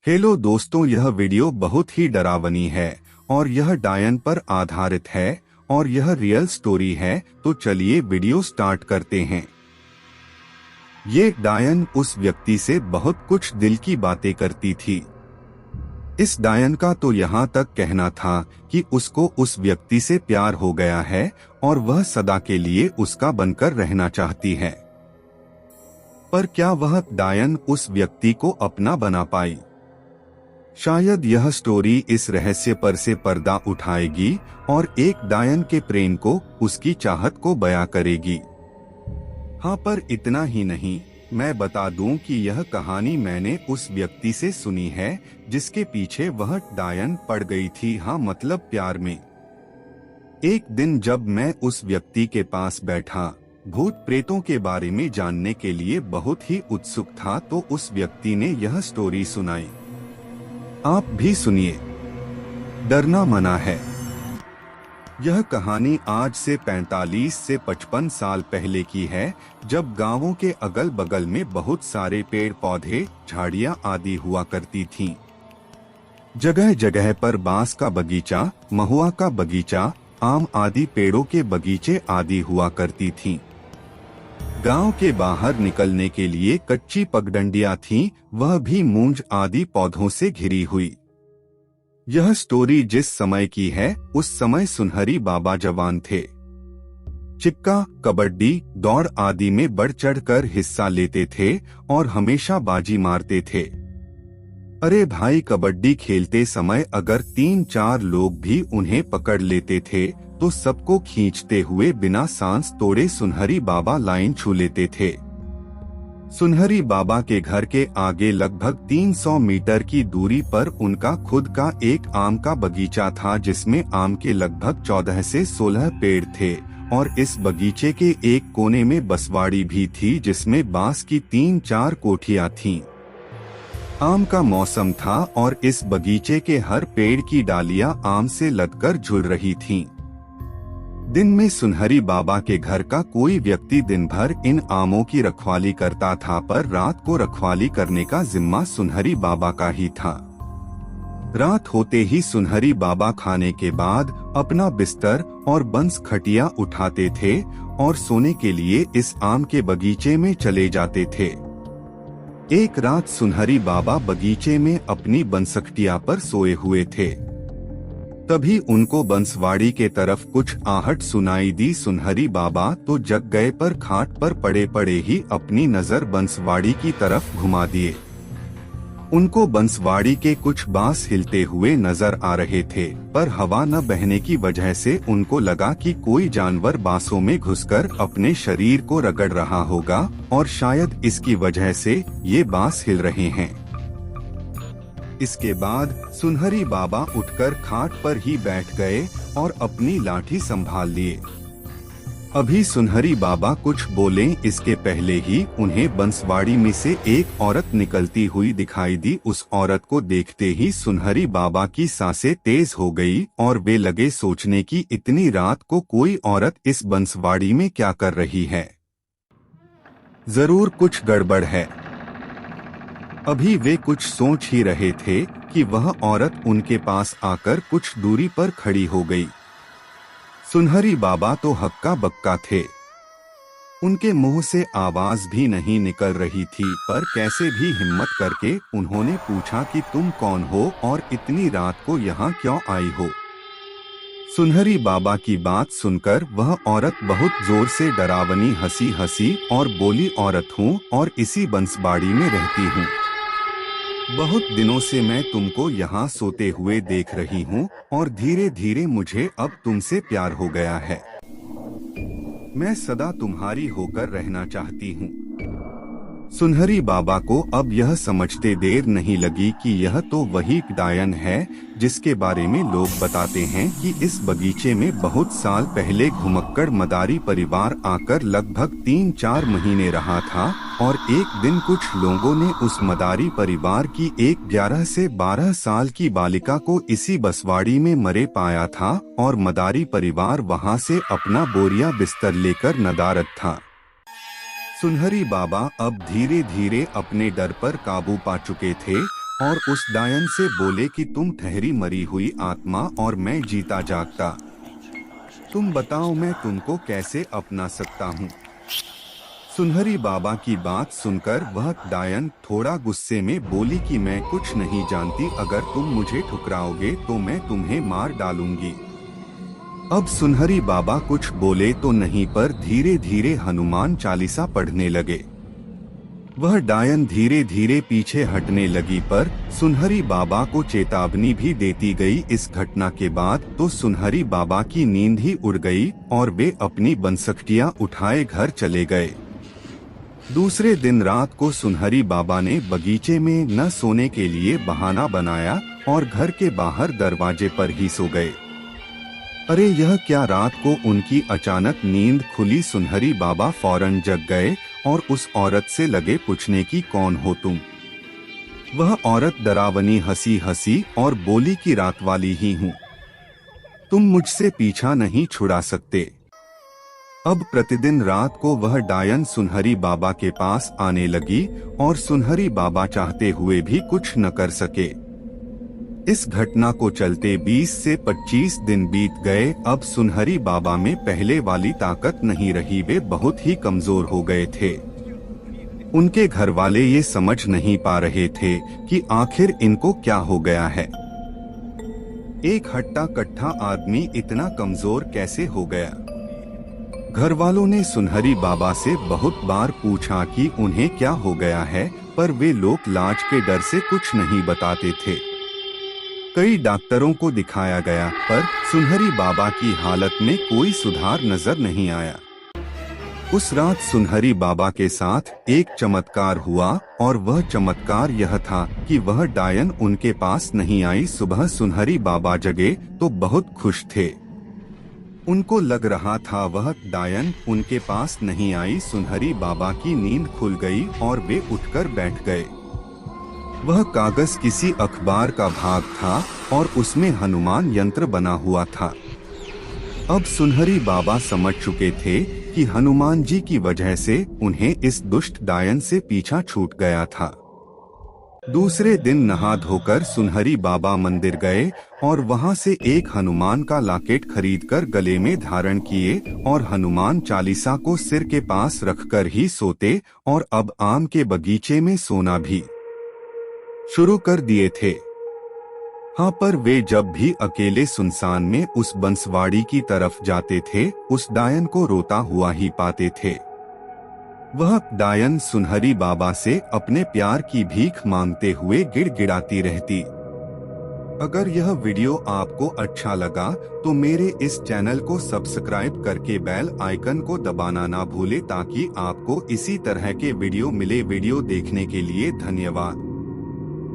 Hello दोस्तों, यह video बहुत ही डरावनी है और यह डायन पर आधारित है और यह रियल स्टोरी है। तो चलिए वीडियो स्टार्ट करते हैं। ये डायन उस व्यक्ति से बहुत कुछ दिल की बातें करती थी। इस डायन का तो यहाँ तक कहना था कि उसको उस व्यक्ति से प्यार हो गया है और वह सदा के लिए उसका बनकर रहना चाहती है। पर क्या वह डायन उस व्यक्ति को अपना बना पाई? शायद यह स्टोरी इस रहस्य पर से पर्दा उठाएगी और एक डायन के प्रेम को, उसकी चाहत को बयां करेगी। हाँ, पर इतना ही नहीं, मैं बता दूं कि यह कहानी मैंने उस व्यक्ति से सुनी है जिसके पीछे वह डायन पड़ गई थी। हाँ, मतलब प्यार में। एक दिन जब मैं उस व्यक्ति के पास बैठा, भूत प्रेतों के बारे में जानने के लिए बहुत ही उत्सुक था, तो उस व्यक्ति ने यह स्टोरी सुनाई। आप भी सुनिए, डरना मना है। यह कहानी आज से 45 से 55 साल पहले की है, जब गांवों के अगल बगल में बहुत सारे पेड़ पौधे, झाड़ियां आदि हुआ करती थीं। जगह जगह पर बांस का बगीचा, महुआ का बगीचा, आम आदि पेड़ों के बगीचे आदि हुआ करती थीं। गांव के बाहर निकलने के लिए कच्ची पगडंडियां थीं, वह भी मूंज आदि पौधों से घिरी हुई। यह स्टोरी जिस समय की है, उस समय सुनहरी बाबा जवान थे। चिक्का, कबड्डी, दौड़ आदि में बढ़ चढ़कर हिस्सा लेते थे और हमेशा बाजी मारते थे। अरे भाई, कबड्डी खेलते समय अगर 3-4 लोग भी उन्हें पकड़ लेते थे तो सबको खींचते हुए बिना सांस तोड़े सुनहरी बाबा लाइन छू लेते थे। सुनहरी बाबा के घर के आगे लगभग 300 मीटर की दूरी पर उनका खुद का एक आम का बगीचा था, जिसमें आम के लगभग 14 से 16 पेड़ थे और इस बगीचे के एक कोने में बसवाड़ी भी थी, जिसमें बांस की 3-4 कोठियां थीं। आम का मौसम था और इस बगीचे के हर पेड़ की डालियां आम से लदकर झुल रही थीं। दिन में सुनहरी बाबा के घर का कोई व्यक्ति दिन भर इन आमों की रखवाली करता था, पर रात को रखवाली करने का जिम्मा सुनहरी बाबा का ही था। रात होते ही सुनहरी बाबा खाने के बाद अपना बिस्तर और बंस खटिया उठाते थे और सोने के लिए इस आम के बगीचे में चले जाते थे। एक रात सुनहरी बाबा बगीचे में अपनी बंसखटिया पर सोए हुए थे। तभी उनको बंसवाड़ी के तरफ कुछ आहट सुनाई दी। सुनहरी बाबा तो जग गए, पर खाट पर पड़े पड़े ही अपनी नजर बंसवाड़ी की तरफ घुमा दिए। उनको बंसवाड़ी के कुछ बांस हिलते हुए नजर आ रहे थे, पर हवा न बहने की वजह से उनको लगा कि कोई जानवर बांसों में घुसकर अपने शरीर को रगड़ रहा होगा और शायद इसकी वजह से ये बांस हिल रहे हैं। इसके बाद सुनहरी बाबा उठकर खाट पर ही बैठ गए और अपनी लाठी संभाल लिए। अभी सुनहरी बाबा कुछ बोले इसके पहले ही उन्हें बंसवाड़ी में से एक औरत निकलती हुई दिखाई दी। उस औरत को देखते ही सुनहरी बाबा की सांसें तेज हो गई और वे लगे सोचने की इतनी रात को कोई औरत इस बंसवाड़ी में क्या कर रही है, जरूर कुछ गड़बड़ है। अभी वे कुछ सोच ही रहे थे कि वह औरत उनके पास आकर कुछ दूरी पर खड़ी हो गई। सुनहरी बाबा तो हक्का बक्का थे, उनके मुंह से आवाज भी नहीं निकल रही थी, पर कैसे भी हिम्मत करके उन्होंने पूछा कि तुम कौन हो और इतनी रात को यहाँ क्यों आई हो? सुनहरी बाबा की बात सुनकर वह औरत बहुत जोर से डरावनी हंसी हंसी और बोली, औरत हूँ और इसी बंसवाड़ी में रहती हूँ। बहुत दिनों से मैं तुमको यहाँ सोते हुए देख रही हूँ और धीरे धीरे मुझे अब तुमसे प्यार हो गया है। मैं सदा तुम्हारी होकर रहना चाहती हूँ। सुनहरी बाबा को अब यह समझते देर नहीं लगी कि यह तो वही डायन है जिसके बारे में लोग बताते हैं कि इस बगीचे में बहुत साल पहले घुमक्कड़ मदारी परिवार आकर लगभग 3-4 महीने रहा था और एक दिन कुछ लोगों ने उस मदारी परिवार की एक 11 से 12 साल की बालिका को इसी बसवाड़ी में मरे पाया था और मदारी परिवार वहां से अपना बोरिया बिस्तर लेकर नदारद था। सुनहरी बाबा अब धीरे धीरे अपने डर पर काबू पा चुके थे और उस डायन से बोले कि तुम ठहरी मरी हुई आत्मा और मैं जीता जागता। तुम बताओ मैं तुमको कैसे अपना सकता हूँ। सुनहरी बाबा की बात सुनकर वह डायन थोड़ा गुस्से में बोली कि मैं कुछ नहीं जानती, अगर तुम मुझे ठुकराओगे तो मैं तुम्हें मार डालूंगी। अब सुनहरी बाबा कुछ बोले तो नहीं, पर धीरे धीरे हनुमान चालीसा पढ़ने लगे। वह डायन धीरे धीरे पीछे हटने लगी, पर सुनहरी बाबा को चेतावनी भी देती गई। इस घटना के बाद तो सुनहरी बाबा की नींद ही उड़ गई और वे अपनी बंसकटियां उठाए घर चले गए। दूसरे दिन रात को सुनहरी बाबा ने बगीचे में न सोने के लिए बहाना बनाया और घर के बाहर दरवाजे पर ही सो गए। अरे यह क्या! रात को उनकी अचानक नींद खुली। सुनहरी बाबा फौरन जग गए और उस औरत से लगे पूछने की कौन हो तुम। वह औरत डरावनी हंसी हंसी और बोली कि रात वाली ही हूँ, तुम मुझसे पीछा नहीं छुड़ा सकते। अब प्रतिदिन रात को वह डायन सुनहरी बाबा के पास आने लगी और सुनहरी बाबा चाहते हुए भी कुछ न कर सके। इस घटना को चलते 20 से 25 दिन बीत गए। अब सुनहरी बाबा में पहले वाली ताकत नहीं रही, वे बहुत ही कमजोर हो गए थे। उनके घर वाले ये समझ नहीं पा रहे थे कि आखिर इनको क्या हो गया है। एक हट्टा कट्ठा आदमी इतना कमजोर कैसे हो गया। घर वालों ने सुनहरी बाबा से बहुत बार पूछा कि उन्हें क्या हो गया है, पर वे लोग लाज के डर से कुछ नहीं बताते थे। कई डॉक्टरों को दिखाया गया, पर सुनहरी बाबा की हालत में कोई सुधार नजर नहीं आया। उस रात सुनहरी बाबा के साथ एक चमत्कार हुआ और वह चमत्कार यह था कि वह डायन उनके पास नहीं आई। सुबह सुनहरी बाबा जगे तो बहुत खुश थे। उनको लग रहा था वह डायन उनके पास नहीं आई। सुनहरी बाबा की नींद खुल गई और वे उठकर बैठ गए। वह कागज किसी अखबार का भाग था और उसमें हनुमान यंत्र बना हुआ था। अब सुनहरी बाबा समझ चुके थे कि हनुमान जी की वजह से उन्हें इस दुष्ट डायन से पीछा छूट गया था। दूसरे दिन नहा धोकर सुनहरी बाबा मंदिर गए और वहां से एक हनुमान का लॉकेट खरीदकर गले में धारण किए और हनुमान चालीसा को सिर के पास रखकर ही सोते और अब आम के बगीचे में सोना भी शुरू कर दिए थे। हाँ, पर वे जब भी अकेले सुनसान में उस बंसवाड़ी की तरफ जाते थे, उस डायन को रोता हुआ ही पाते थे। वह डायन सुनहरी बाबा से अपने प्यार की भीख मांगते हुए गिड़गिड़ाती रहती। अगर यह वीडियो आपको अच्छा लगा तो मेरे इस चैनल को सब्सक्राइब करके बेल आइकन को दबाना ना भूले, ताकि आपको इसी तरह के वीडियो मिले। वीडियो देखने के लिए धन्यवाद।